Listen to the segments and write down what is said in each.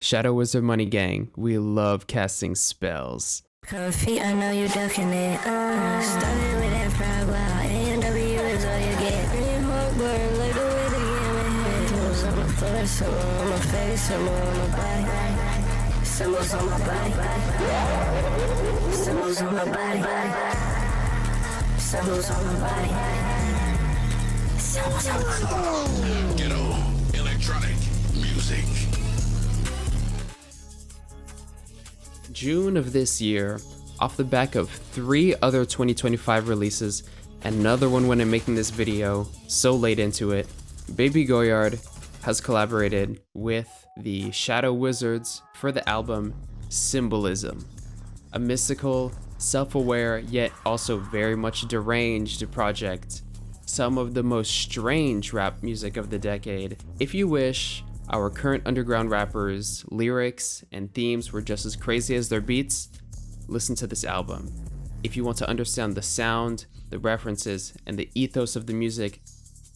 Shadow Wizard Money Gang, we love casting spells. Comfy, I know you ducking it. Started with that pride, wow. A&W is all you get. Green heartburn, like the way the game hit. Symbols on my floor, some on my face, some on my body. Symbols on my body. Symbols on my body. Symbols on my body. Symbols on my body. Ghetto electronic music. June of this year, off the back of 3 other 2025 releases, and another one when I'm making this video, so late into it, Baby Goyard has collaborated with the Shadow Wizards for the album Symbolism, a mystical, self-aware, yet also very much deranged project. Some of the most strange rap music of the decade. If you wish our current underground rappers' lyrics and themes were just as crazy as their beats, listen to this album. If you want to understand the sound, the references, and the ethos of the music,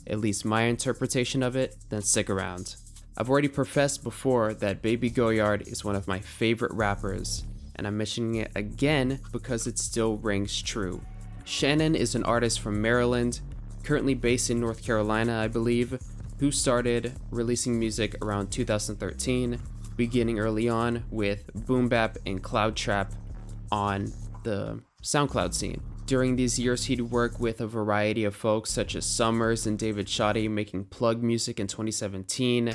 at least my interpretation of it, then stick around. I've already professed before that Baby Goyard is one of my favorite rappers, and I'm mentioning it again because it still rings true. Shannon is an artist from Maryland, currently based in North Carolina, I believe, who started releasing music around 2013, beginning early on with boom bap and cloud trap on the SoundCloud scene. During these years, he'd work with a variety of folks such as Summers and David Shoddy, making PLUGG music in 2017.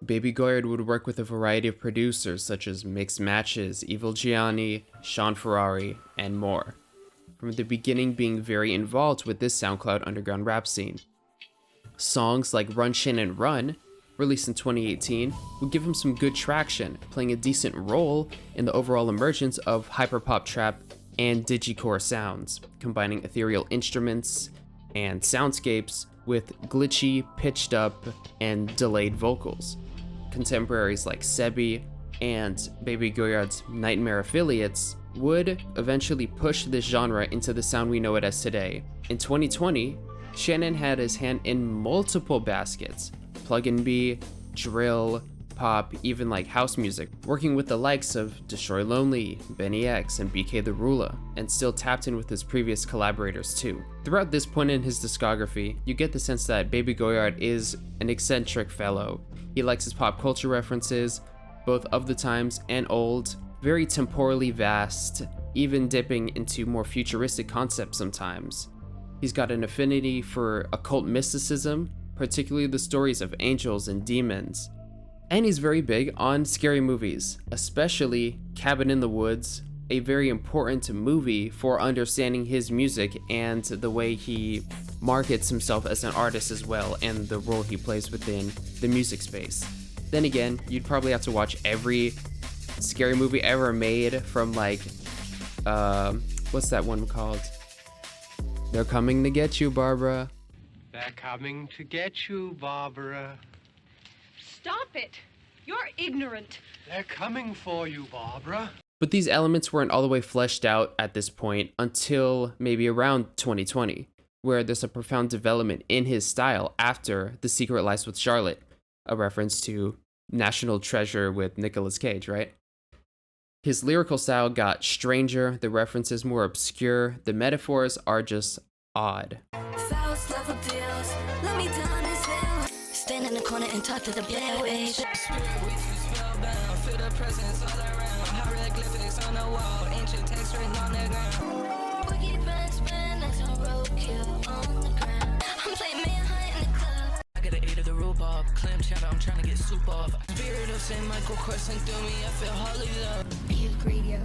Baby Goyard would work with a variety of producers such as Mixed Matches, Evil Gianni, Sean Ferrari, and more. From the beginning, being very involved with this SoundCloud underground rap scene. Songs like Run Shannon Run, released in 2018, would give him some good traction, playing a decent role in the overall emergence of hyperpop trap and digicore sounds, combining ethereal instruments and soundscapes with glitchy, pitched up, and delayed vocals. Contemporaries like Sebi and Baby Goyard's Nightmare affiliates would eventually push this genre into the sound we know it as today. In 2020, Shannon had his hand in multiple baskets: plug and B, drill, pop, even like house music, working with the likes of Destroy Lonely, Benny X, and BK the Ruler, and still tapped in with his previous collaborators too. Throughout this point in his discography, you get the sense that Baby Goyard is an eccentric fellow. He likes his pop culture references, both of the times and old, very temporally vast, even dipping into more futuristic concepts sometimes. He's got an affinity for occult mysticism, particularly the stories of angels and demons. And he's very big on scary movies, especially Cabin in the Woods, a very important movie for understanding his music and the way he markets himself as an artist as well, and the role he plays within the music space. Then again, you'd probably have to watch every scary movie ever made from like, what's that one called? They're coming to get you, Barbara. They're coming to get you, Barbara. Stop it! You're ignorant. They're coming for you, Barbara. But these elements weren't all the way fleshed out at this point until maybe around 2020, where there's a profound development in his style after The Secret Life with Charlotte, a reference to National Treasure with Nicolas Cage, right? His lyrical style got stranger, the references more obscure, the metaphors are just odd. Faust level deals, let me down this hill. Stand in the corner and talk to the black witch. Feel the presence all around. Hieroglyphics on the wall, ancient text written on the ground. Boogie band spin like some roadkill on the ground. I'm playing manhunt in the club. I got an 8 of the rhubarb, clam chowder, I'm trying to get soup off. Spirit of St. Michael coursing through me, I feel holy love. You greedy.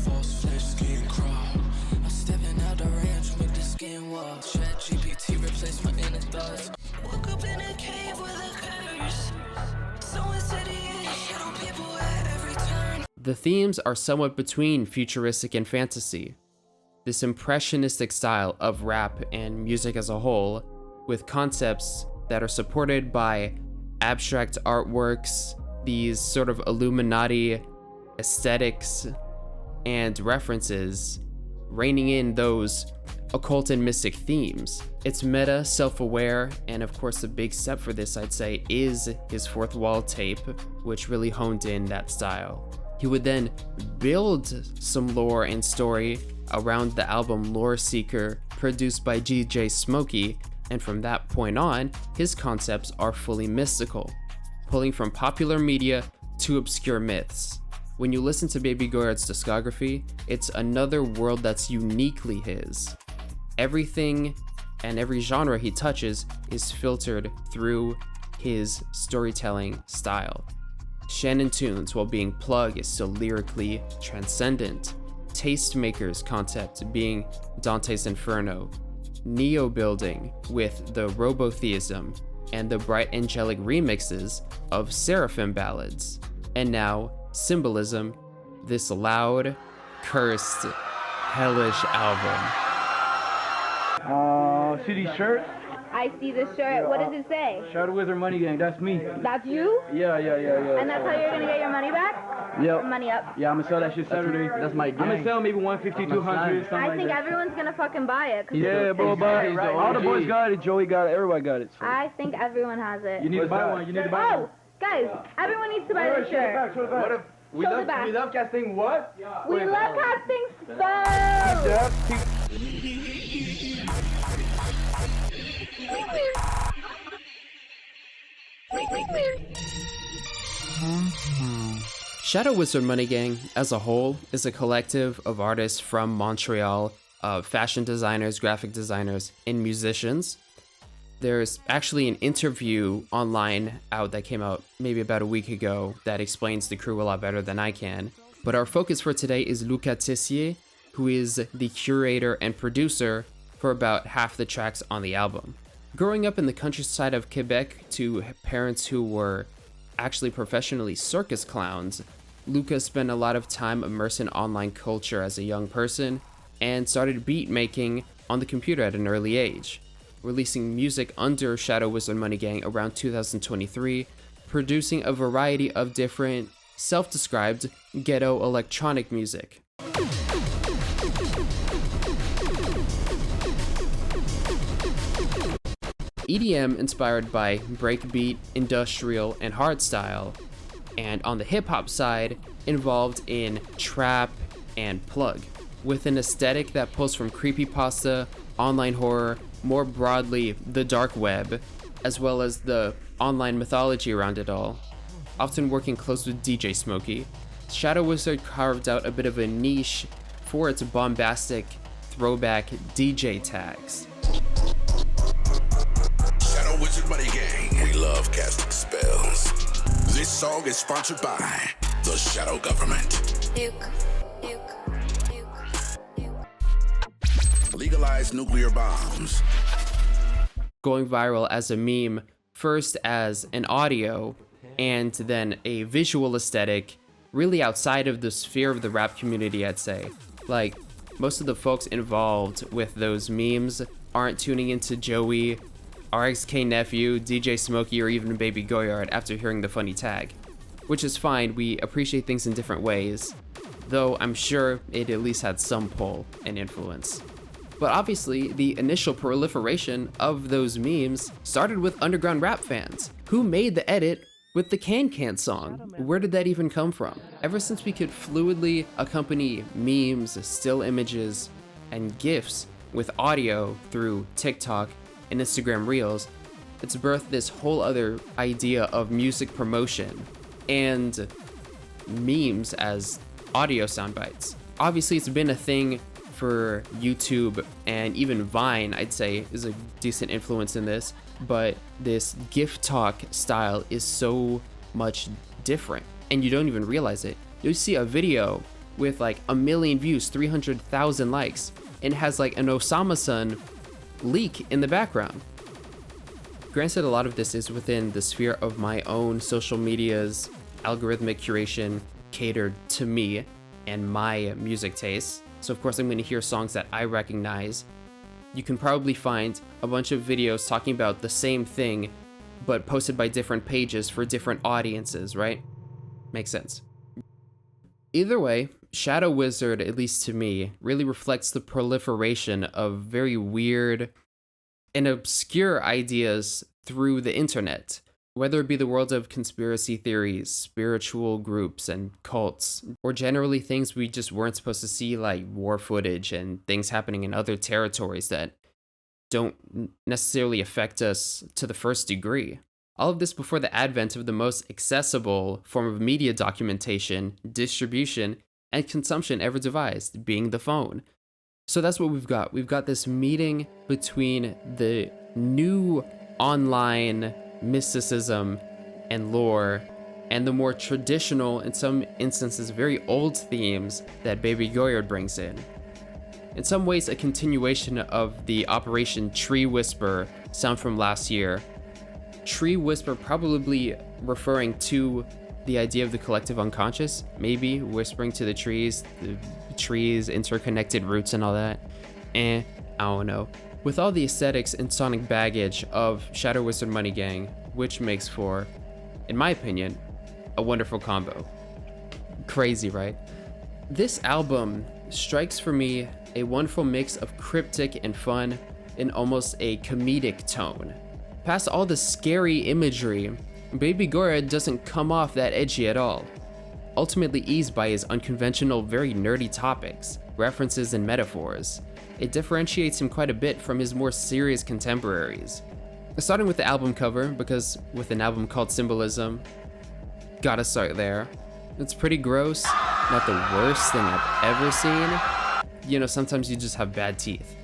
False flesh, skin crawl. I'm stepping out the ranch, make the skin wall. Chat GPT replace my inner thoughts. Woke up in a cave with a curse. So insidious, shadow people at every turn. The themes are somewhat between futuristic and fantasy. This impressionistic style of rap and music as a whole, with concepts that are supported by abstract artworks, these sort of Illuminati aesthetics and references, reining in those occult and mystic themes. It's meta, self-aware, and of course the big step for this, I'd say, is his Fourth Wall tape, which really honed in that style. He would then build some lore and story around the album Lore Seeker, produced by DJ Smokey, and from that point on, his concepts are fully mystical, pulling from popular media to obscure myths. When you listen to Baby Goyard's discography, it's another world that's uniquely his. Everything and every genre he touches is filtered through his storytelling style. Shannon Tunes, while being Plug, is still lyrically transcendent. Tastemaker's concept being Dante's Inferno. Neo building with the Robotheism and the bright angelic remixes of Seraphim ballads. And now, Symbolism, this loud, cursed, hellish album. See these shirts? I see the shirt. What does it say? Shadow Wizard Money Gang, that's me. That's you? Yeah. And that's how you're gonna get your money back? Yep. Or money up? Yeah, I'm gonna sell that shit Saturday. That's my gang. I'm gonna sell maybe 150, 200, something I think everyone's gonna fucking buy it. Yeah, bro, buy it. All the boys got it, Joey got it, everybody got it. So. I think everyone has it. You need to buy one, Oh, guys, everyone needs to buy the shirt. What if we love casting what? We love casting spells! Shadow Wizard Money Gang, as a whole, is a collective of artists from Montreal, of fashion designers, graphic designers, and musicians. There's actually an interview online out that came out maybe about a week ago that explains the crew a lot better than I can. But our focus for today is Lucas Tessier, who is the curator and producer for about half the tracks on the album. Growing up in the countryside of Quebec to parents who were actually professionally circus clowns, Lucas spent a lot of time immersed in online culture as a young person and started beat making on the computer at an early age, releasing music under Shadow Wizard Money Gang around 2023, producing a variety of different self-described ghetto electronic music. EDM inspired by breakbeat, industrial, and hardstyle, and on the hip-hop side, involved in trap and plug, with an aesthetic that pulls from creepypasta, online horror, more broadly the dark web, as well as the online mythology around it all. Often working close with DJ Smokey, Shadow Wizard carved out a bit of a niche for its bombastic throwback DJ tags. Shadow Wizard Money Gang. We love casting spells. This song is sponsored by the Shadow Government. Legalize nuclear bombs. Going viral as a meme, first as an audio, and then a visual aesthetic, really outside of the sphere of the rap community, I'd say. Like, most of the folks involved with those memes aren't tuning into Joey, RXK Nephew, DJ Smokey, or even Baby Goyard after hearing the funny tag. Which is fine, we appreciate things in different ways, though I'm sure it at least had some pull and influence. But obviously, the initial proliferation of those memes started with underground rap fans, who made the edit with the Can Can song. Where did that even come from? Ever since we could fluidly accompany memes, still images, and GIFs with audio through TikTok and Instagram Reels, it's birthed this whole other idea of music promotion and memes as audio sound bites. Obviously, it's been a thing for YouTube, and even Vine, I'd say, is a decent influence in this, but this GIF talk style is so much different, and you don't even realize it. You'll see a video with like 1 million views, 300,000 likes, and it has like an Osama-san leak in the background. Granted, a lot of this is within the sphere of my own social media's algorithmic curation catered to me and my music tastes. So of course I'm going to hear songs that I recognize. You can probably find a bunch of videos talking about the same thing, but posted by different pages for different audiences, right? Makes sense. Either way, Shadow Wizard, at least to me, really reflects the proliferation of very weird and obscure ideas through the internet, whether it be the world of conspiracy theories, spiritual groups, and cults, or generally things we just weren't supposed to see, like war footage and things happening in other territories that don't necessarily affect us to the first degree. All of this before the advent of the most accessible form of media documentation, distribution, and consumption ever devised, being the phone. So that's what we've got. We've got this meeting between the new online mysticism and lore and the more traditional, in some instances very old themes that Baby Goyard brings in. In some ways a continuation of the Operation Tree Whisper sound from last year. Tree Whisper probably referring to the idea of the collective unconscious, maybe whispering to the trees interconnected roots and all that. I don't know. With all the aesthetics and sonic baggage of Shadow Wizard Money Gang, which makes for, in my opinion, a wonderful combo. Crazy, right? This album strikes for me a wonderful mix of cryptic and fun in almost a comedic tone. Past all the scary imagery, Baby Goyard doesn't come off that edgy at all. Ultimately eased by his unconventional, very nerdy topics, references, and metaphors, it differentiates him quite a bit from his more serious contemporaries. Starting with the album cover, because with an album called Symbolism, gotta start there. It's pretty gross, not the worst thing I've ever seen. You know, sometimes you just have bad teeth.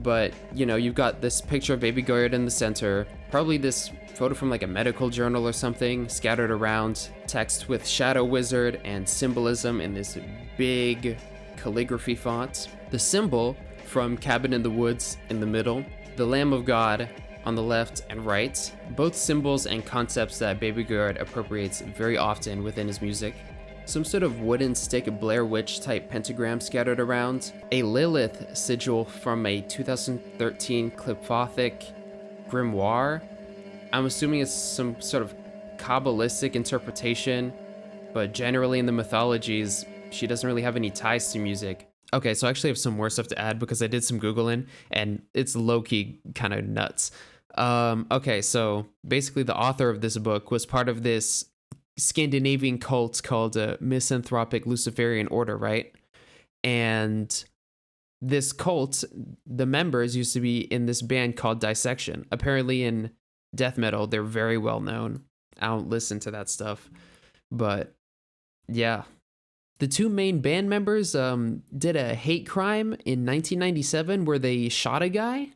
But, you know, you've got this picture of Baby Goyard in the center, probably this photo from like a medical journal or something, scattered around, text with Shadow Wizard and Symbolism in this big calligraphy font. The symbol from Cabin in the Woods in the middle, the Lamb of God on the left and right, both symbols and concepts that Baby Goyard appropriates very often within his music. Some sort of wooden stick Blair Witch type pentagram scattered around, a Lilith sigil from a 2013 Clipothic grimoire. I'm assuming it's some sort of Kabbalistic interpretation, but generally in the mythologies, she doesn't really have any ties to music. Okay, so I actually have some more stuff to add because I did some Googling and it's low-key kind of nuts. Okay, so basically the author of this book was part of this Scandinavian cult called Misanthropic Luciferian Order, right? And this cult, the members used to be in this band called Dissection. Apparently in death metal, they're very well known. I don't listen to that stuff, but yeah. The two main band members did a hate crime in 1997 where they shot a guy.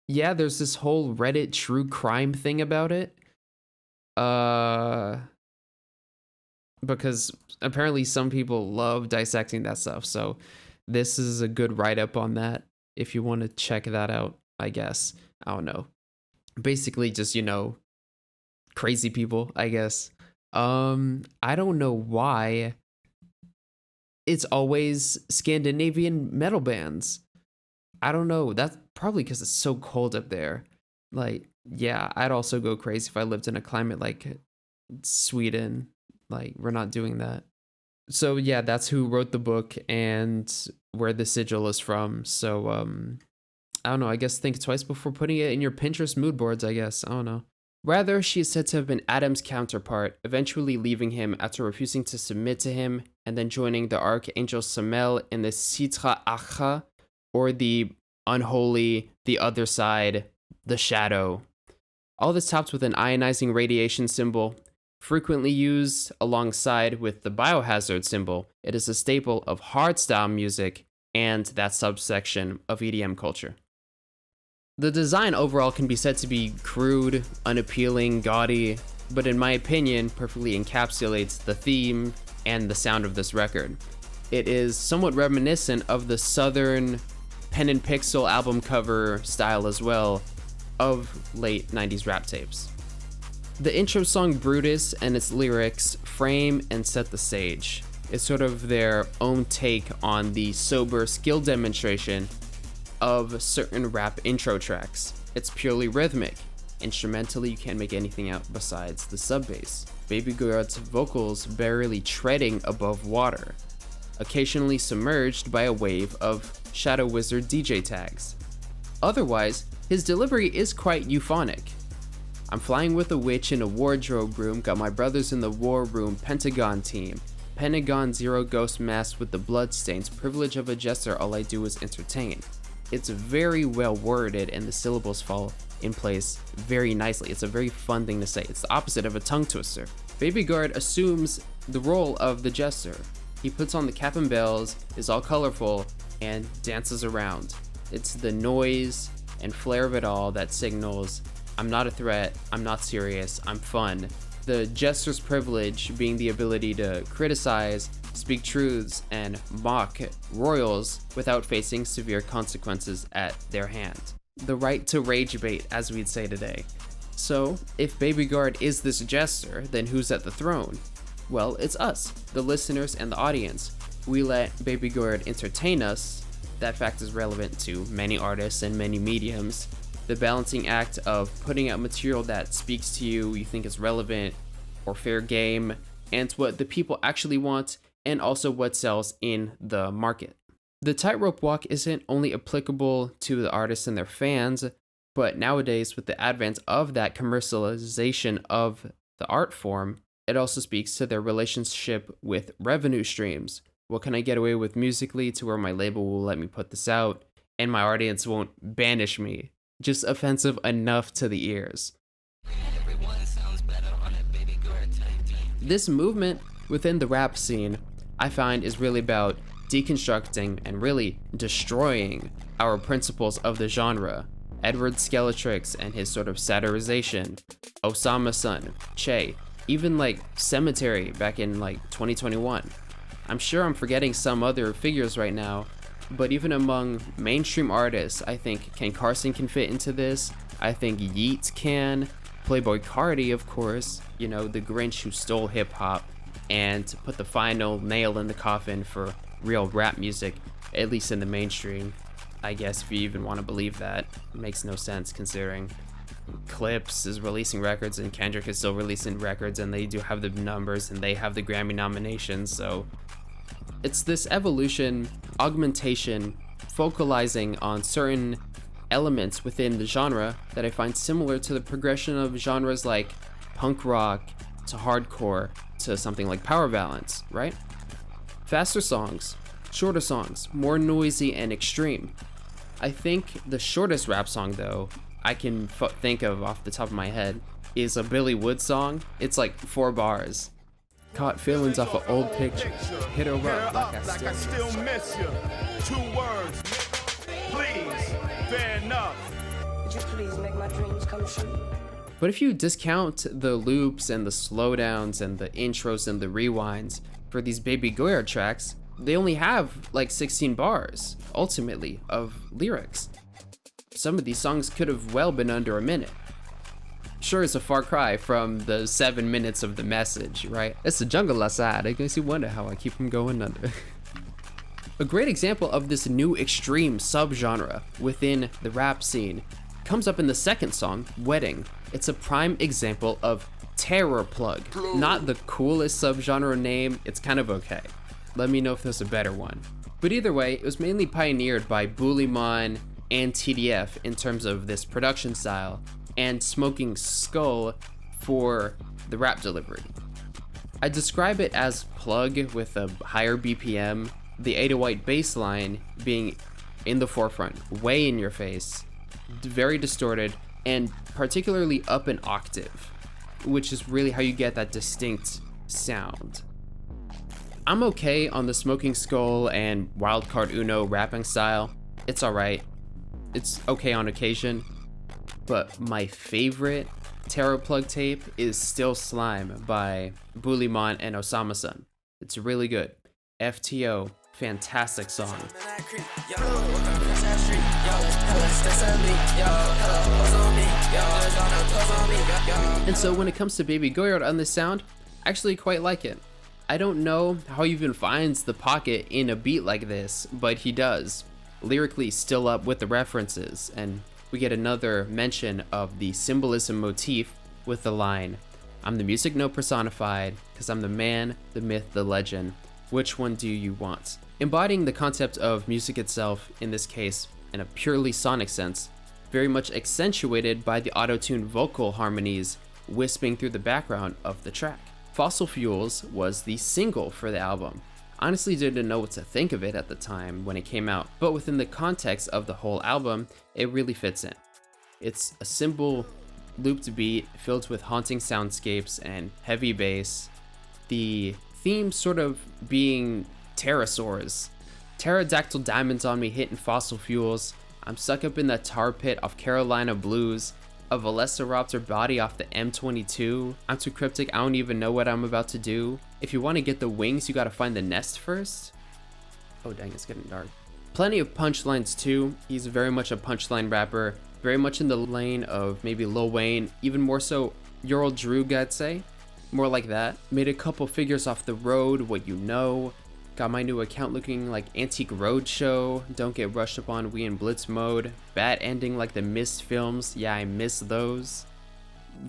Yeah, there's this whole Reddit true crime thing about it. Because apparently some people love dissecting that stuff. So this is a good write-up on that if you want to check that out, I guess. I don't know. Basically just, you know, crazy people, I guess. I don't know why it's always Scandinavian metal bands. I don't know. That's probably because it's so cold up there. Like, yeah, I'd also go crazy if I lived in a climate like Sweden. Like, we're not doing that. So yeah, that's who wrote the book and where the sigil is from. So, I don't know. I guess think twice before putting it in your Pinterest mood boards, I guess. I don't know. Rather, she is said to have been Adam's counterpart, eventually leaving him after refusing to submit to him, and then joining the Archangel Samel in the Sitra Achra, or the unholy, the other side, the shadow. All this topped with an ionizing radiation symbol, frequently used alongside with the biohazard symbol. It is a staple of hardstyle music and that subsection of EDM culture. The design overall can be said to be crude, unappealing, gaudy, but in my opinion, perfectly encapsulates the theme and the sound of this record. It is somewhat reminiscent of the southern pen and pixel album cover style as well of late 90s rap tapes. The intro song Brutus and its lyrics frame and set the stage. It's sort of their own take on the sober skill demonstration of certain rap intro tracks. It's purely rhythmic, Instrumentally, you can't make anything out besides the sub bass. Baby Goyard's vocals barely treading above water, occasionally submerged by a wave of Shadow Wizard DJ tags. Otherwise, his delivery is quite euphonic. I'm flying with a witch in a wardrobe room, got my brothers in the war room, Pentagon team. Pentagon Zero ghost masked with the bloodstains, privilege of a jester, all I do is entertain. It's very well worded and the syllables fall in place very nicely. It's a very fun thing to say. It's the opposite of a tongue twister. Baby Goyard assumes the role of the jester. He puts on the cap and bells, is all colorful, and dances around. It's the noise and flair of it all that signals, I'm not a threat, I'm not serious, I'm fun. The jester's privilege being the ability to criticize, speak truths, and mock royals without facing severe consequences at their hand. The right to rage bait, as we'd say today. So, if Baby Goyard is this jester, then who's at the throne? Well, it's us, the listeners and the audience. We let Baby Goyard entertain us. That fact is relevant to many artists and many mediums. The balancing act of putting out material that speaks to you, you think is relevant or fair game, and what the people actually want, and also what sells in the market. The tightrope walk isn't only applicable to the artists and their fans, but nowadays with the advent of that commercialization of the art form, it also speaks to their relationship with revenue streams. What can I get away with musically to where my label will let me put this out and my audience won't banish me? Just offensive enough to the ears. This movement within the rap scene, I find, is really about deconstructing and really destroying our principles of the genre. Edward Skeletrix and his sort of satirization, Osama Sun, Che, even like Cemetery back in like 2021. I'm sure I'm forgetting some other figures right now, but even among mainstream artists, I think Ken Carson can fit into this. I think Yeats can. Playboi Carti, of course, you know, the Grinch who stole hip hop and put the final nail in the coffin for real rap music, at least in the mainstream. I guess if you even want to believe that. It makes no sense considering Clips is releasing records and Kendrick is still releasing records and they do have the numbers and they have the Grammy nominations, so it's this evolution, augmentation, focalizing on certain elements within the genre that I find similar to the progression of genres like punk rock to hardcore to something like power balance, right? Faster songs, shorter songs, more noisy and extreme. I think the shortest rap song though I can think of off the top of my head is a Billy Wood song. It's like 4 bars. Caught feelings off of old pictures. Hit her up like I still miss you. 2 words, please, fair enough. Would you please make my dreams come true? But if you discount the loops and the slowdowns and the intros and the rewinds for these Baby Goyard tracks, they only have like 16 bars, ultimately, of lyrics. Some of these songs could have well been under a minute. Sure, it's a far cry from the 7 minutes of the message, right? It's the jungle outside. I guess you wonder how I keep from going under. A great example of this new extreme subgenre within the rap scene comes up in the second song, Wedding. It's a prime example of terror plug. Not the coolest subgenre name, it's kind of okay. Let me know if there's a better one. But either way, it was mainly pioneered by Buliman and TDF in terms of this production style, and Smoking Skull for the rap delivery. I describe it as plug with a higher BPM, the 808 bass line being in the forefront, way in your face, very distorted, and particularly up an octave, which is really how you get that distinct sound. I'm okay on the Smoking Skull and Wildcard Uno rapping style. It's alright. It's okay on occasion. But my favorite Terror Plug tape is Still Slime by Buliman and Osama Sun. It's really good. FTO, fantastic song. And so when it comes to Baby Goyard on this sound, I actually quite like it. I don't know how he even finds the pocket in a beat like this, but he does. Lyrically still up with the references, and we get another mention of the symbolism motif with the line, "I'm the music note personified, cause I'm the man, the myth, the legend. Which one do you want?" Embodying the concept of music itself, in this case, in a purely sonic sense, very much accentuated by the auto-tuned vocal harmonies wisping through the background of the track. Fossil Fuels was the single for the album. Honestly didn't know what to think of it at the time when it came out, but within the context of the whole album, it really fits in. It's a simple looped beat filled with haunting soundscapes and heavy bass. The theme sort of being pterosaurs. Pterodactyl diamonds on me hitting fossil fuels. I'm stuck up in that tar pit off Carolina blues. A velociraptor body off the M22. I'm too cryptic, I don't even know what I'm about to do. If you want to get the wings, you gotta find the nest first. Oh dang, it's getting dark. Plenty of punchlines too. He's very much a punchline rapper. Very much in the lane of maybe Lil Wayne, even more so Ural Droog, I'd say. More like that. Made a couple figures off the road, what you know. Got my new account looking like Antique Roadshow. Don't get rushed upon, we in blitz mode. Bad ending like the Mist films. Yeah, I miss those.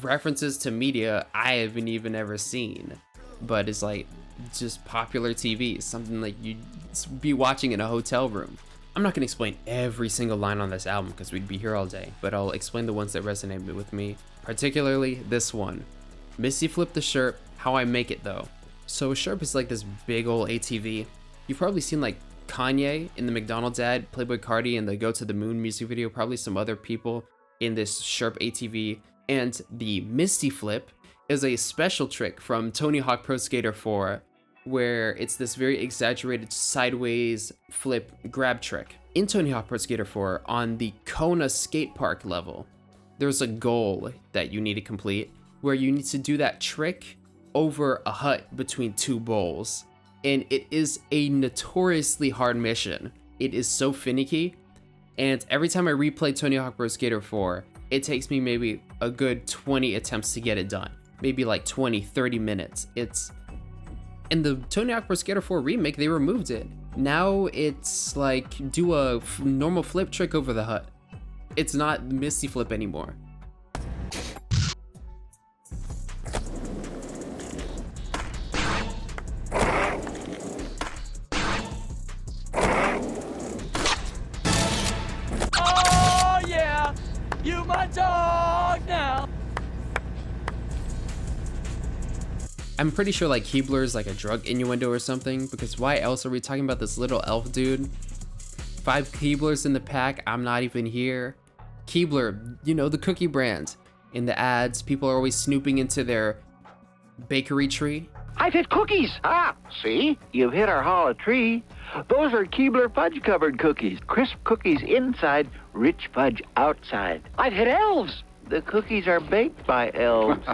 References to media I haven't even ever seen. But it's like just popular TV. Something like you'd be watching in a hotel room. I'm not gonna explain every single line on this album because we'd be here all day. But I'll explain the ones that resonated with me. Particularly this one. Missy flipped the Sherp. How I make it though. So a Sherp is like this big old ATV. You've probably seen like Kanye in the McDonald's ad, Playboi Carti in the Go to the Moon music video, probably some other people in this Sherp ATV. And the Misty Flip is a special trick from Tony Hawk Pro Skater 4, where it's this very exaggerated sideways flip grab trick. In Tony Hawk Pro Skater 4, on the Kona skate park level, there's a goal that you need to complete where you need to do that trick over a hut between two bowls, and it is a notoriously hard mission. It is so finicky, and every time I replay Tony Hawk Pro Skater 4, it takes me maybe a good 20 attempts to get it done. Maybe like 20-30 minutes. It's in the Tony Hawk Pro Skater 4 remake, they removed it. Now it's like do a normal flip trick over the hut. It's not Misty Flip anymore. I'm pretty sure like Keebler is like a drug innuendo or something, because why else are we talking about this little elf dude? 5 Keeblers in the pack, I'm not even here. Keebler, you know, the cookie brand. In the ads, people are always snooping into their bakery tree. I've hit cookies. Ah, see? You've hit our hollow tree. Those are Keebler fudge-covered cookies. Crisp cookies inside, rich fudge outside. I've hit elves. The cookies are baked by elves.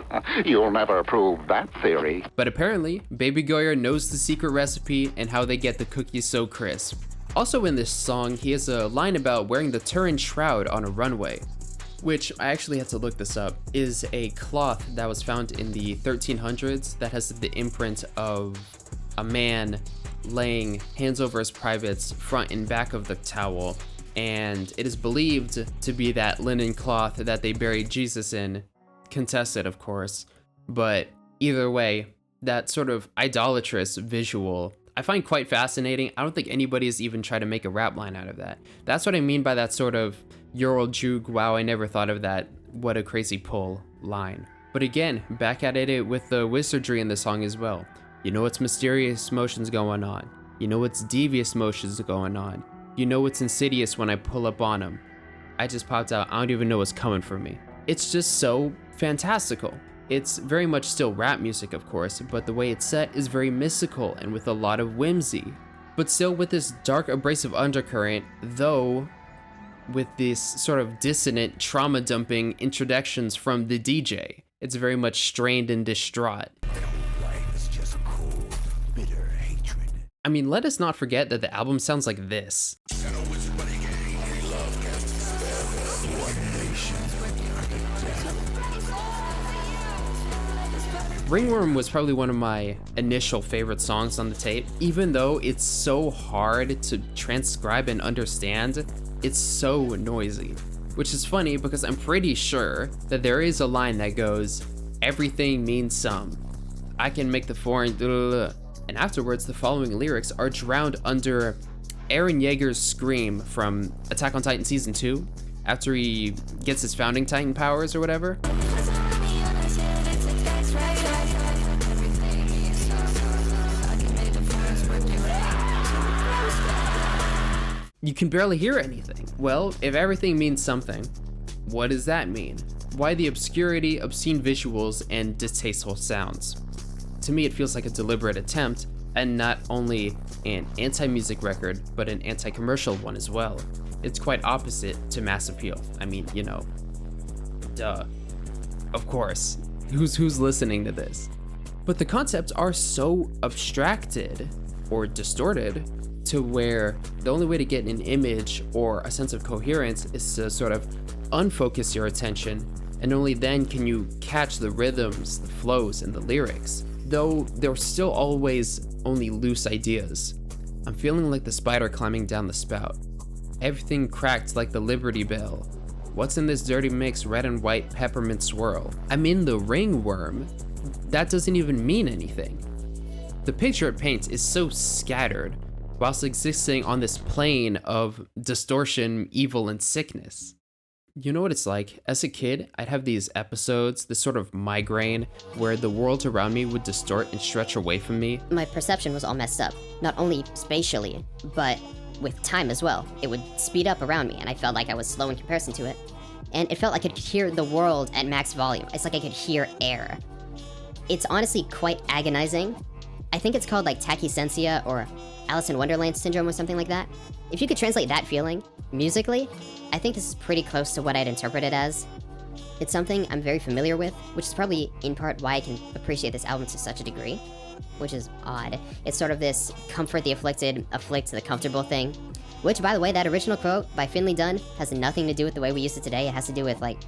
You'll never prove that theory. But apparently, Baby Goyard knows the secret recipe and how they get the cookies so crisp. Also in this song, he has a line about wearing the Turin shroud on a runway, which I actually had to look this up, is a cloth that was found in the 1300s that has the imprint of a man laying hands over his privates front and back of the towel. And it is believed to be that linen cloth that they buried Jesus in, contested of course, but either way, that sort of idolatrous visual I find quite fascinating. I don't think anybody has even tried to make a rap line out of that. That's what I mean by that sort of Ural Droog, wow, I never thought of that, what a crazy pull line. But again, back at it with the wizardry in the song as well. You know it's mysterious motions going on. You know it's devious motions going on. You know it's insidious when I pull up on them. I just popped out, I don't even know what's coming for me. It's just so fantastical. It's very much still rap music, of course, but the way it's set is very mystical and with a lot of whimsy. But still with this dark abrasive undercurrent, though with this sort of dissonant trauma dumping introductions from the DJ. It's very much strained and distraught. I mean, let us not forget that the album sounds like this. Ringworm was probably one of my initial favorite songs on the tape. Even though it's so hard to transcribe and understand, it's so noisy. which is funny because I'm pretty sure that there is a line that goes, everything means some. I can make the foreign and afterwards the following lyrics are drowned under Eren Yeager's scream from Attack on Titan Season 2 after he gets his founding Titan powers or whatever. You can barely hear anything. Well, if everything means something, what does that mean? Why the obscurity, obscene visuals, and distasteful sounds? To me, it feels like a deliberate attempt, and not only an anti-music record, but an anti-commercial one as well. It's quite opposite to mass appeal. I mean, you know, duh. Of course, who's listening to this? But the concepts are so abstracted or distorted to where the only way to get an image or a sense of coherence is to sort of unfocus your attention, and only then can you catch the rhythms, the flows, and the lyrics, though they're still always only loose ideas. I'm feeling like the spider climbing down the spout. Everything cracked like the Liberty Bell. What's in this dirty mix, red and white peppermint swirl? I'm in the ringworm. That doesn't even mean anything. The picture it paints is so scattered, whilst existing on this plane of distortion, evil, and sickness. You know what it's like? As a kid, I'd have these episodes, this sort of migraine, where the world around me would distort and stretch away from me. My perception was all messed up, not only spatially, but with time as well. It would speed up around me, and I felt like I was slow in comparison to it. And it felt like I could hear the world at max volume. It's like I could hear air. It's honestly quite agonizing. I think it's called like tachysensia or Alice in Wonderland syndrome or something like that. If you could translate that feeling musically, I think this is pretty close to what I'd interpret it as. It's something I'm very familiar with, which is probably in part why I can appreciate this album to such a degree, which is odd. It's sort of this comfort the afflicted, afflict the comfortable thing, which, by the way, that original quote by Finley Dunn has nothing to do with the way we use it today. It has to do with like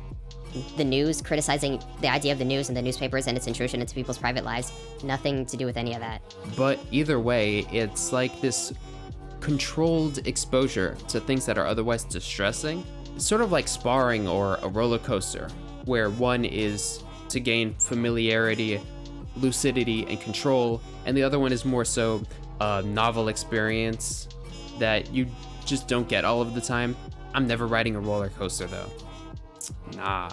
the news, criticizing the idea of the news and the newspapers and its intrusion into people's private lives. Nothing to do with any of that. But either way, it's like this controlled exposure to things that are otherwise distressing. It's sort of like sparring or a roller coaster, where one is to gain familiarity, lucidity, and control, and the other one is more so a novel experience that you just don't get all of the time. I'm never riding a roller coaster though. Nah,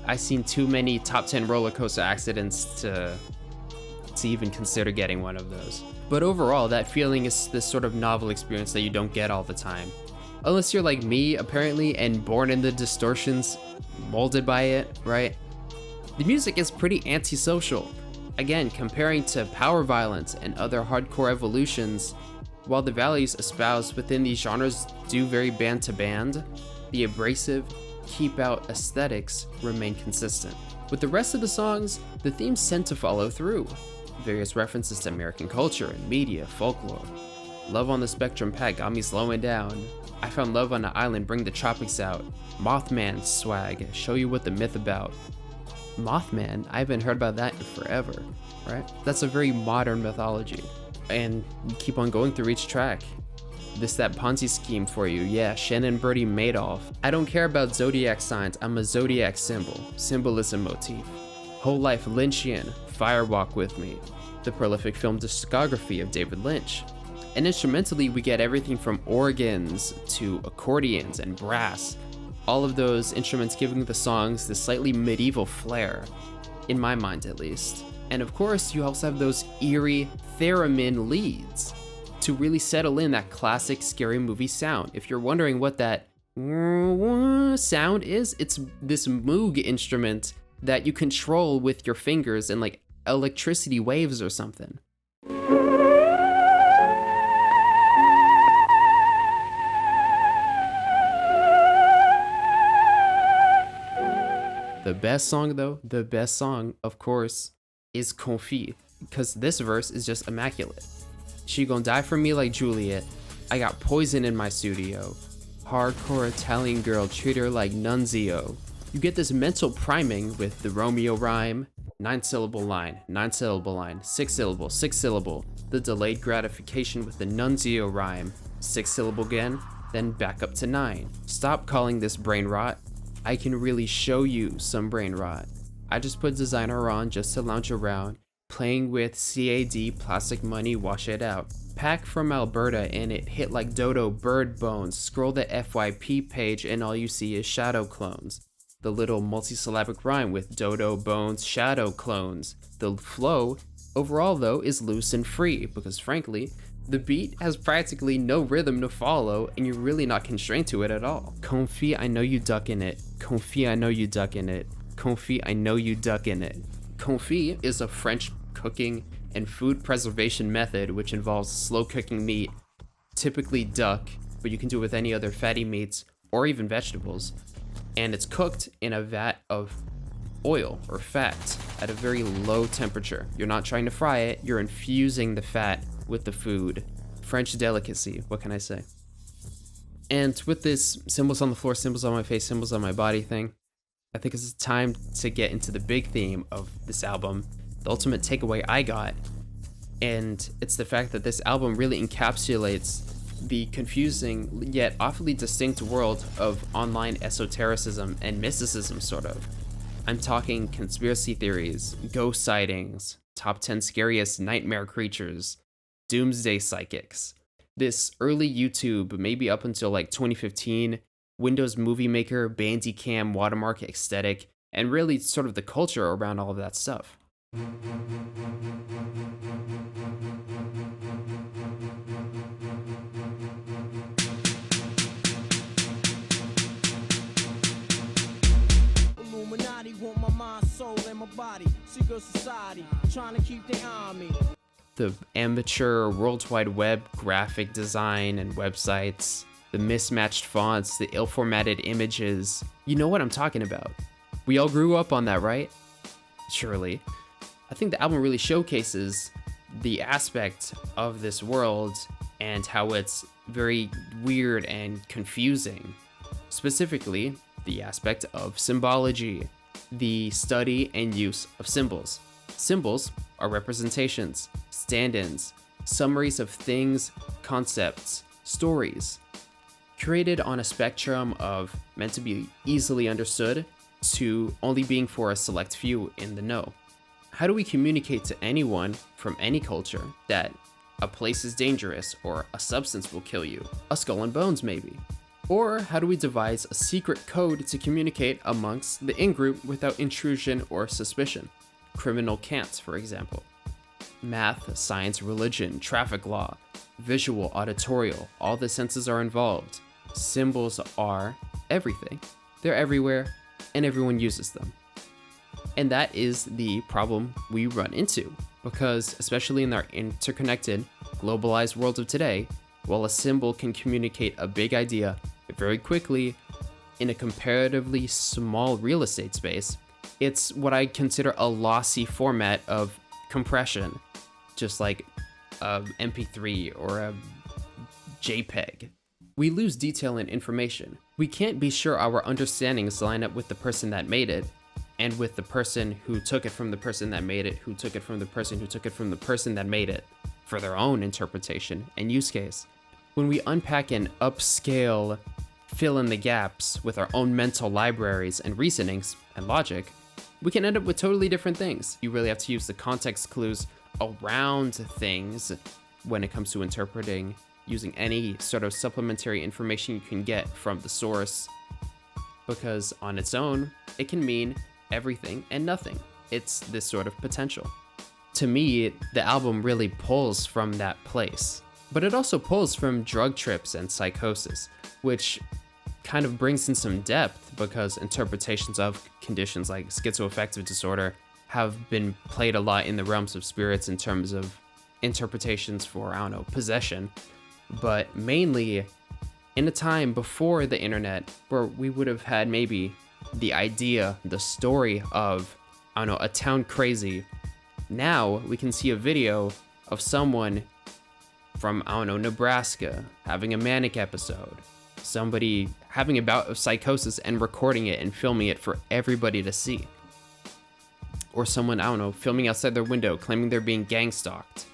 I've seen too many top 10 roller coaster accidents to even consider getting one of those. But overall, that feeling is this sort of novel experience that you don't get all the time. Unless you're like me, apparently, and born in the distortions, molded by it, right? The music is pretty antisocial. Again, comparing to power violence and other hardcore evolutions, while the values espoused within these genres do vary band to band, the abrasive, keep out aesthetics remain consistent. With the rest of the songs, the themes tend to follow through. Various references to American culture and media, folklore. Love on the Spectrum pack got me slowing down. I found love on the island, bring the tropics out. Mothman swag, show you what the myth about. Mothman, I haven't heard about that in forever, right? That's a very modern mythology. And we keep on going through each track. This that Ponzi scheme for you, yeah, Shannon Birdie Madoff. I don't care about zodiac signs, I'm a zodiac symbol, symbolism motif. Whole life Lynchian, Firewalk with Me. The prolific film discography of David Lynch. And instrumentally, we get everything from organs to accordions and brass. All of those instruments giving the songs this slightly medieval flair, in my mind at least. And of course, you also have those eerie theremin leads to really settle in that classic scary movie sound. If you're wondering what that sound is, it's this Moog instrument that you control with your fingers and like electricity waves or something. The best song though, the best song, of course, is Confit, because this verse is just immaculate. She gon' die for me like Juliet. I got poison in my studio. Hardcore Italian girl, treat her like Nunzio. You get this mental priming with the Romeo rhyme, 9-syllable line, 9-syllable line, 6-syllable, 6-syllable. The delayed gratification with the Nunzio rhyme, 6-syllable again, then back up to 9. Stop calling this brain rot. I can really show you some brain rot. I just put designer on just to lounge around, playing with CAD plastic money, wash it out. Pack from Alberta and it hit like dodo bird bones. Scroll the FYP page and all you see is shadow clones. The little multisyllabic rhyme with dodo bones shadow clones. The flow overall though is loose and free because frankly, the beat has practically no rhythm to follow and you're really not constrained to it at all. Confie, I know you duck in it. Confie, I know you duck in it. Confie, I know you duck in it. Confit is a French cooking and food preservation method which involves slow cooking meat, typically duck, but you can do it with any other fatty meats or even vegetables, and it's cooked in a vat of oil or fat at a very low temperature. You're not trying to fry it, you're infusing the fat with the food. French delicacy, what can I say? And with this symbols on the floor, symbols on my face, symbols on my body thing, I think it's time to get into the big theme of this album, the ultimate takeaway I got, and it's the fact that this album really encapsulates the confusing yet awfully distinct world of online esotericism and mysticism, sort of. I'm talking conspiracy theories, ghost sightings, top 10 scariest nightmare creatures, doomsday psychics. This early YouTube, maybe up until like 2015, Windows Movie Maker, Bandicam, watermark aesthetic, and really sort of the culture around all of that stuff. Illuminati want my mind, soul, and my body. Secret society, trying to keep their eye on me. The amateur World Wide Web graphic design and websites, the mismatched fonts, the ill-formatted images. You know what I'm talking about. We all grew up on that, right? Surely. I think the album really showcases the aspect of this world and how it's very weird and confusing. Specifically, the aspect of symbology, the study and use of symbols. Symbols are representations, stand-ins, summaries of things, concepts, stories, created on a spectrum of meant to be easily understood to only being for a select few in the know. How do we communicate to anyone from any culture that a place is dangerous or a substance will kill you? A skull and bones, maybe. Or how do we devise a secret code to communicate amongst the in-group without intrusion or suspicion? Criminal cants, for example. Math, science, religion, traffic law, visual, auditorial, all the senses are involved. Symbols are everything. They're everywhere, and everyone uses them. And that is the problem we run into, because especially in our interconnected, globalized world of today, while a symbol can communicate a big idea very quickly in a comparatively small real estate space, it's what I consider a lossy format of compression, just like a MP3 or a JPEG. We lose detail and information. We can't be sure our understandings line up with the person that made it, and with the person who took it from the person that made it, who took it from the person who took it from the person that made it, for their own interpretation and use case. When we unpack and upscale, fill in the gaps with our own mental libraries and reasonings and logic, we can end up with totally different things. You really have to use the context clues around things when it comes to interpreting, using any sort of supplementary information you can get from the source, because on its own, it can mean everything and nothing. It's this sort of potential. To me, the album really pulls from that place, but it also pulls from drug trips and psychosis, which kind of brings in some depth because interpretations of conditions like schizoaffective disorder have been played a lot in the realms of spirits in terms of interpretations for, I don't know, possession, but mainly in a time before the internet where we would have had maybe the idea, the story of, I don't know, a town crazy. Now we can see a video of someone from, I don't know, Nebraska having a manic episode, somebody having a bout of psychosis and recording it and filming it for everybody to see. Or someone, I don't know, filming outside their window, claiming they're being gang stalked.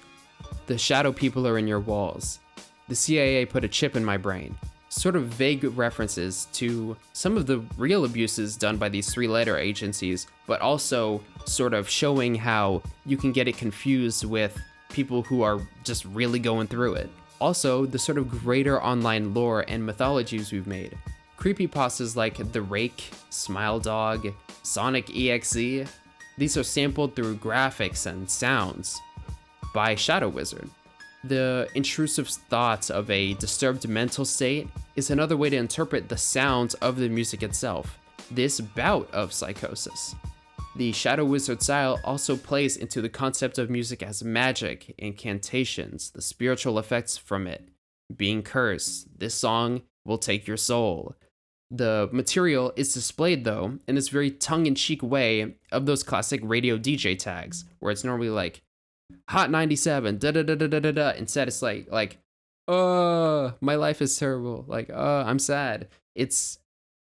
The shadow people are in your walls. The CIA put a chip in my brain. sort of vague references to some of the real abuses done by these three-letter agencies, but also sort of showing how you can get it confused with people who are just really going through it. Also, the sort of greater online lore and mythologies we've made. Creepypastas like The Rake, Smile Dog, Sonic EXE, these are sampled through graphics and sounds by Shadow Wizard. The intrusive thoughts of a disturbed mental state is another way to interpret the sounds of the music itself, this bout of psychosis. The Shadow Wizard style also plays into the concept of music as magic, incantations, the spiritual effects from it, being cursed, this song will take your soul. The material is displayed though in this very tongue-in-cheek way of those classic radio DJ tags, where it's normally like, Hot 97, da da da da da da da. Instead, it's like, my life is terrible. Like, I'm sad. It's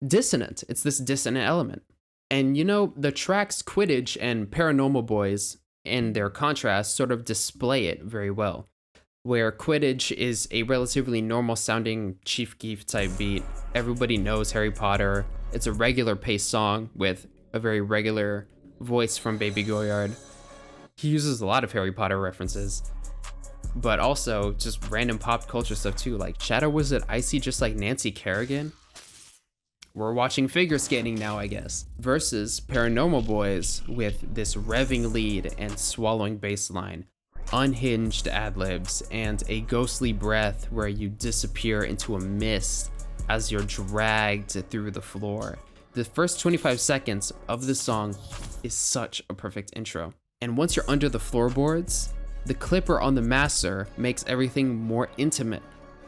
dissonant. It's this dissonant element. And you know, the tracks Quidditch and Paranormal Boys, in their contrast, sort of display it very well. Where Quidditch is a relatively normal sounding Chief Keef type beat. Everybody knows Harry Potter. It's a regular paced song with a very regular voice from Baby Goyard. He uses a lot of Harry Potter references, but also just random pop culture stuff too, like Shadow Wizard Icy just like Nancy Kerrigan. We're watching figure skating now, I guess. Versus Paranormal Boys with this revving lead and swallowing bass line, unhinged ad-libs, and a ghostly breath where you disappear into a mist as you're dragged through the floor. The first 25 seconds of the song is such a perfect intro. And once you're under the floorboards, the clipper on the master makes everything more intimate,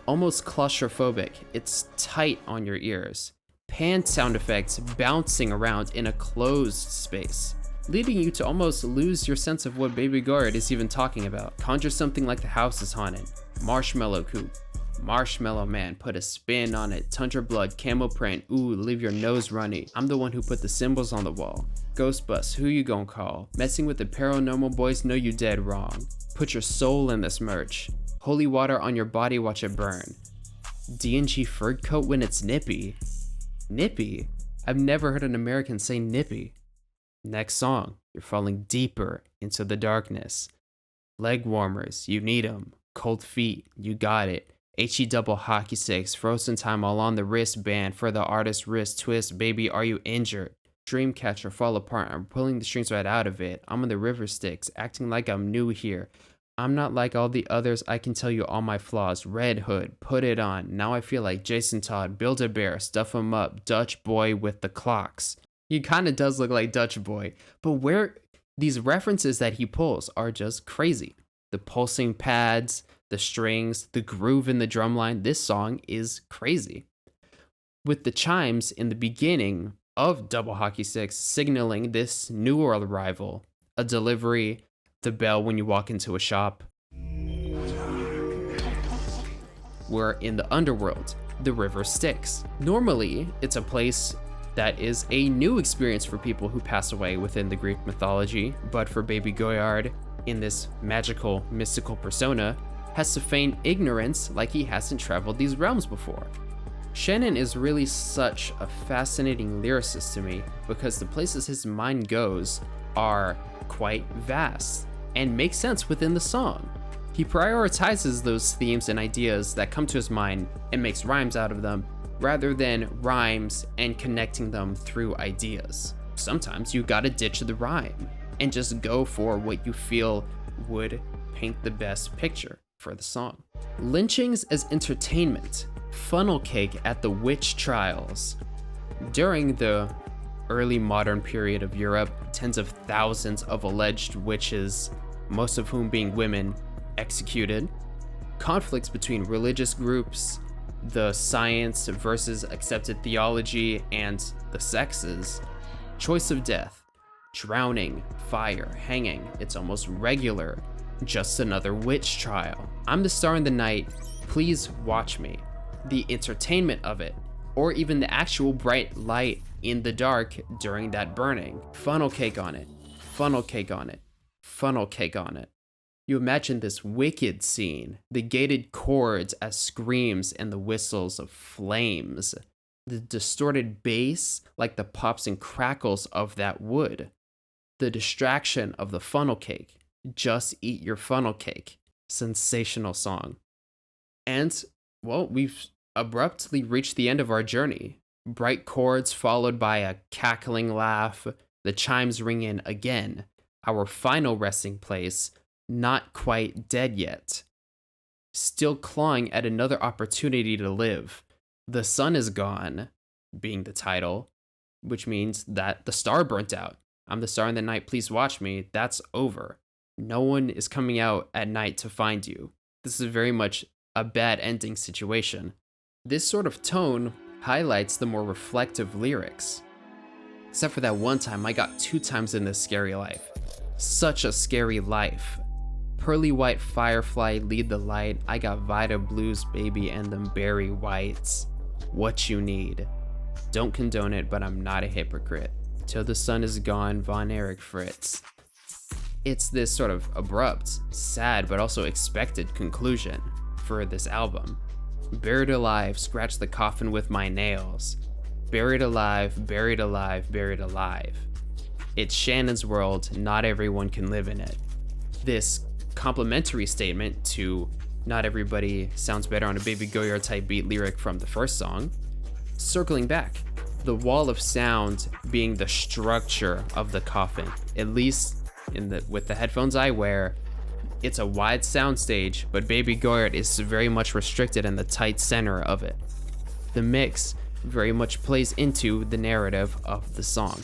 almost claustrophobic. It's tight on your ears. Pan sound effects bouncing around in a closed space, leading you to almost lose your sense of what Baby Goyard is even talking about. Conjure something like the house is haunted. Marshmallow Coop. Marshmallow Man, put a spin on it. Tundra blood, camel print, ooh, leave your nose runny. I'm the one who put the symbols on the wall. Ghost bus, who you gon' call? Messing with the Paranormal Boys, know you dead wrong. Put your soul in this merch. Holy water on your body, watch it burn. D&G fur coat when it's nippy. Nippy? I've never heard an American say nippy. Next song, you're falling deeper into the darkness. Leg warmers, you need 'em. Cold feet, you got it. HE double hockey sticks, frozen time all on the wristband for the artist's wrist twist. Baby, are you injured? Dreamcatcher, fall apart. I'm pulling the strings right out of it. I'm on the river sticks, acting like I'm new here. I'm not like all the others. I can tell you all my flaws. Red Hood, put it on. Now I feel like Jason Todd. Build a bear, stuff him up. Dutch boy with the clocks. He kind of does look like Dutch boy, but where these references that he pulls are just crazy. The pulsing pads, the strings, the groove in the drumline, this song is crazy. With the chimes in the beginning of Double Hockey Sticks signaling this new arrival, a delivery, the bell when you walk into a shop. We're in the underworld, the river Styx. Normally, it's a place that is a new experience for people who pass away within the Greek mythology, but for Baby Goyard, in this magical, mystical persona, has to feign ignorance like he hasn't traveled these realms before. Shannon is really such a fascinating lyricist to me because the places his mind goes are quite vast and make sense within the song. He prioritizes those themes and ideas that come to his mind and makes rhymes out of them, rather than rhymes and connecting them through ideas. Sometimes you gotta ditch the rhyme and just go for what you feel would paint the best picture for the song. Lynchings as entertainment, funnel cake at the witch trials. During the early modern period of Europe, tens of thousands of alleged witches, most of whom being women, executed. Conflicts between religious groups, the science versus accepted theology, and the sexes. Choice of death, drowning, fire, hanging, it's almost regular. Just another witch trial. I'm the star in the night, please watch me. The entertainment of it, or even the actual bright light in the dark during that burning. Funnel cake on it, funnel cake on it, funnel cake on it. You imagine this wicked scene, the gated chords as screams and the whistles of flames, the distorted bass like the pops and crackles of that wood, the distraction of the funnel cake, Just Eat Your Funnel Cake, sensational song. And, well, we've abruptly reached the end of our journey. Bright chords followed by a cackling laugh, the chimes ring in again, our final resting place, not quite dead yet. Still clawing at another opportunity to live. The sun is gone, being the title, which means that the star burnt out. I'm the star in the night, please watch me. That's over. No one is coming out at night to find you. This is very much a bad ending situation. This sort of tone highlights the more reflective lyrics. Except for that one time I got 2 times in this scary life. Such a scary life. Pearly white firefly, lead the light. I got Vita blues, baby, and them berry whites. What you need. Don't condone it, but I'm not a hypocrite. Till the sun is gone, Von Erich Fritz. It's this sort of abrupt, sad, but also expected conclusion for this album. Buried alive, scratch the coffin with my nails. Buried alive, buried alive, buried alive. It's Shannon's world, not everyone can live in it. This complimentary statement to Not Everybody Sounds Better on a Baby Goyard type beat lyric from the first song. Circling back, the wall of sound being the structure of the coffin, at least with the headphones I wear. It's a wide soundstage, but Baby Goyard is very much restricted in the tight center of it. The mix very much plays into the narrative of the song.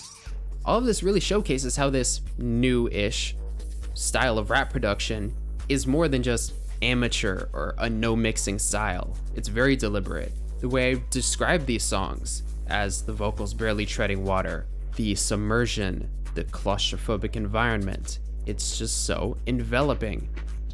All of this really showcases how this new-ish style of rap production is more than just amateur or a no-mixing style. It's very deliberate. The way I describe these songs as the vocals barely treading water, the submersion, the claustrophobic environment, it's just so enveloping.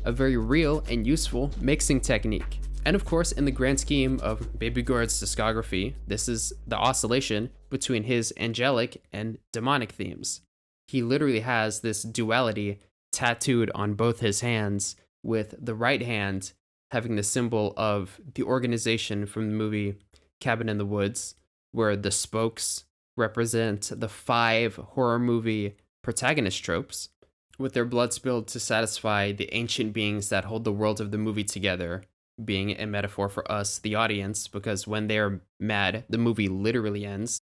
A very real and useful mixing technique. And of course, in the grand scheme of Baby Goyard's discography, this is the oscillation between his angelic and demonic themes. He literally has this duality tattooed on both his hands, with the right hand having the symbol of the organization from the movie Cabin in the Woods, where the spokes represent the 5 horror movie protagonist tropes, with their blood spilled to satisfy the ancient beings that hold the world of the movie together, being a metaphor for us, the audience, because when they're mad, the movie literally ends.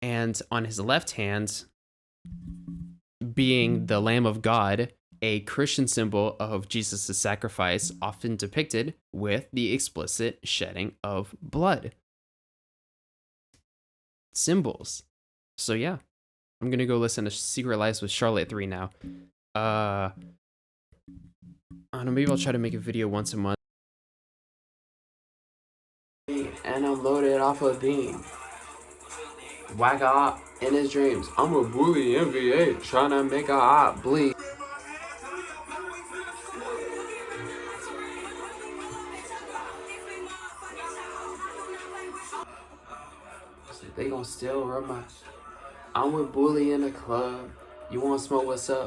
And on his left hand, being the Lamb of God, a Christian symbol of Jesus' sacrifice, often depicted with the explicit shedding of blood. Symbols. So yeah, I'm gonna go listen to Secret Lives with Charlotte 3 now. I don't know, maybe I'll try to make a video once a month. And I'm loaded off a beam. Whack a op in his dreams. I'm a bully NBA, trying to make a op bleed. They gon' still run my... I'm with Bully in the club. You wanna smoke, what's up?